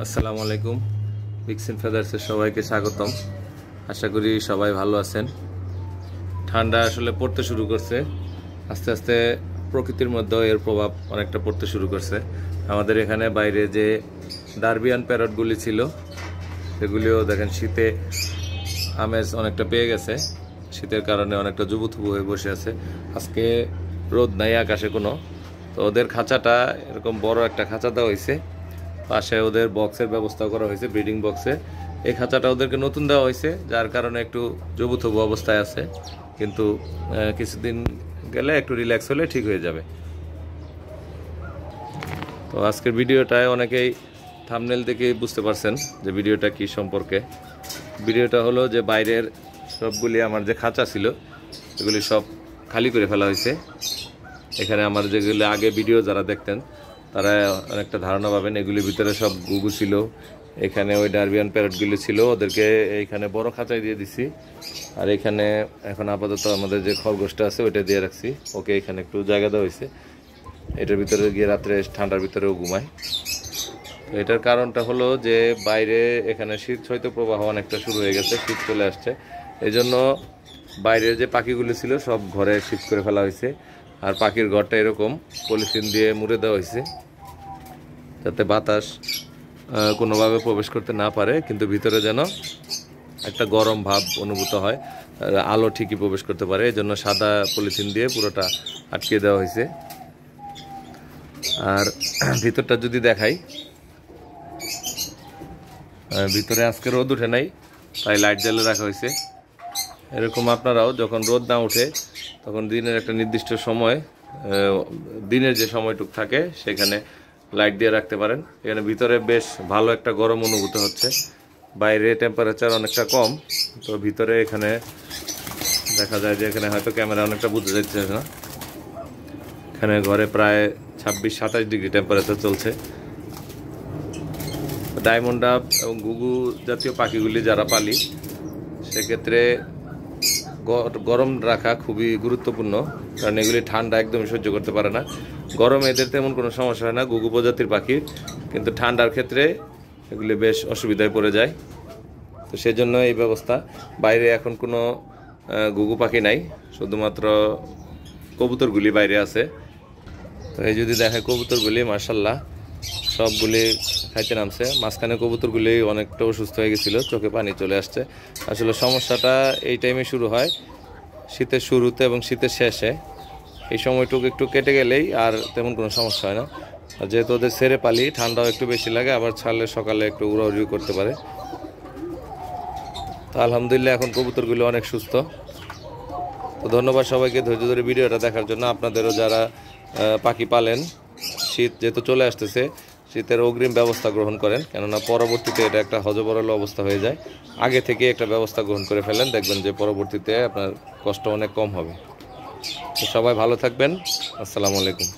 আসসালামু আলাইকুম। বিক্সিন ফেদার্সের সবাইকে স্বাগতম। আশা করি সবাই ভালো আছেন। ঠান্ডা আসলে পড়তে শুরু করছে, আস্তে আস্তে প্রকৃতির মধ্যেও এর প্রভাব অনেকটা পড়তে শুরু করছে। আমাদের এখানে বাইরে যে ডারবিয়ান প্যারটগুলি ছিল সেগুলিও দেখেন শীতে আমেজ অনেকটা পেয়ে গেছে। শীতের কারণে অনেকটা জুবুথুবু হয়ে বসে আছে। আজকে রোদ নাই আকাশে কোনো, তো ওদের খাঁচাটা এরকম বড় একটা খাঁচা দেওয়া হয়েছে, পাশে ওদের বক্সের ব্যবস্থা করা হয়েছে, ব্রিডিং বক্সে। এই খাঁচাটা ওদেরকে নতুন দেওয়া হয়েছে, যার কারণে একটু জবুথবু অবস্থায় আছে, কিন্তু কিছুদিন গেলে একটু রিল্যাক্স হলে ঠিক হয়ে যাবে। তো আজকের ভিডিওটায় অনেকেই থাম্বনেল দেখেই বুঝতে পারছেন যে ভিডিওটা কি সম্পর্কে। ভিডিওটা হলো যে বাইরের সবগুলি আমার যে খাঁচা ছিল এগুলি সব খালি করে ফেলা হয়েছে। এখানে আমার যেগুলি আগে ভিডিও যারা দেখতেন তারা অনেকটা ধারণা পাবেন। এগুলির ভিতরে সব গুগু ছিল, এখানে ওই ডারবিয়ান প্যারটগুলি ছিল, ওদেরকে এইখানে বড় খাঁচায় দিয়ে দিছি। আর এখানে এখন আপাতত আমাদের যে খরগোশটা আছে ওইটা দিয়ে রাখছি, ওকে এখানে একটু জায়গা দেওয়া হয়েছে। এটার ভিতরে গিয়ে রাত্রে ঠান্ডার ভিতরেও ঘুমায়। তো এটার কারণটা হলো যে বাইরে এখানে শীত শৈত্যপ্রবাহ অনেকটা শুরু হয়ে গেছে, শীত চলে আসছে। এই জন্য বাইরের যে পাখিগুলি ছিল সব ঘরে শিফট করে ফেলা হয়েছে। আর পাখির ঘরটা এরকম পলিথিন দিয়ে মুড়ে দেওয়া হয়েছে যাতে বাতাস কোনোভাবে প্রবেশ করতে না পারে, কিন্তু ভিতরে যেন একটা গরম ভাব অনুভূত হয়, আলো ঠিকই প্রবেশ করতে পারে। এই জন্য সাদা পলিথিন দিয়ে পুরোটা আটকে দেওয়া হয়েছে। আর ভিতরটা যদি দেখাই, ভিতরে আজকে রোদ উঠে নাই, তাই লাইট জ্বালিয়ে রাখা হয়েছে। এরকম আপনারাও যখন রোদ না উঠে তখন দিনের একটা নির্দিষ্ট সময়, দিনের যে সময়টুক থাকে সেখানে লাইট দিয়ে রাখতে পারেন। এখানে ভিতরে বেশ ভালো একটা গরম অনুভূত হচ্ছে, বাইরে টেম্পারেচার অনেকটা কম, তো ভিতরে এখানে দেখা যায় যে এখানে হয়তো ক্যামেরা অনেকটা বুঝতে যাচ্ছে না, এখানে ঘরে প্রায় 26-27 ডিগ্রি টেম্পারেচার চলছে। ডায়মন্ড ডাব এবং গুগু জাতীয় পাখিগুলি যারা পালি সেক্ষেত্রে গরম রাখা খুবই গুরুত্বপূর্ণ, কারণ এগুলি ঠান্ডা একদমই সহ্য করতে পারে না। গরমে এদের তেমন কোনো সমস্যা হয় না গুগু প্রজাতির পাখির, কিন্তু ঠান্ডার ক্ষেত্রে এগুলি বেশ অসুবিধায় পড়ে যায়। তো সেজন্য এই ব্যবস্থা। বাইরে এখন কোনো গুগু পাখি নাই, শুধুমাত্র কবুতরগুলি বাইরে আছে। তো এই যদি দেখে কবুতরগুলি মাশাআল্লাহ সবগুলি খাইতে নামছে। মাঝখানে কবুতরগুলি অনেকটা অসুস্থ হয়ে গেছিল, চোখে পানি চলে আসছে। আসলে সমস্যাটা এই টাইমে শুরু হয়, শীতের শুরুতে এবং শীতের শেষে। এই সময়টুকু একটু কেটে গেলেই আর তেমন কোনো সমস্যা হয় না। আর যেহেতু ওদের ছেড়ে পালি, ঠান্ডাও একটু বেশি লাগে, আবার ছাড়লে সকালে একটু উড়াউড়ি করতে পারে। তো আলহামদুলিল্লাহ এখন কবুতরগুলো অনেক সুস্থ। তো ধন্যবাদ সবাইকে ধৈর্য ধরে ভিডিওটা দেখার জন্য। আপনাদেরও যারা পাখি পালেন, শীত যেহেতু চলে আসতেছে, শীতের অগ্রিম ব্যবস্থা গ্রহণ করেন, কেননা পরবর্তীতে এটা একটা হজবরল অবস্থা হয়ে যায়। আগে থেকে একটা ব্যবস্থা গ্রহণ করে ফেলেন, দেখবেন যে পরবর্তীতে আপনার কষ্ট অনেক কম হবে। তো সবাই ভালো থাকবেন। আসসালামু আলাইকুম।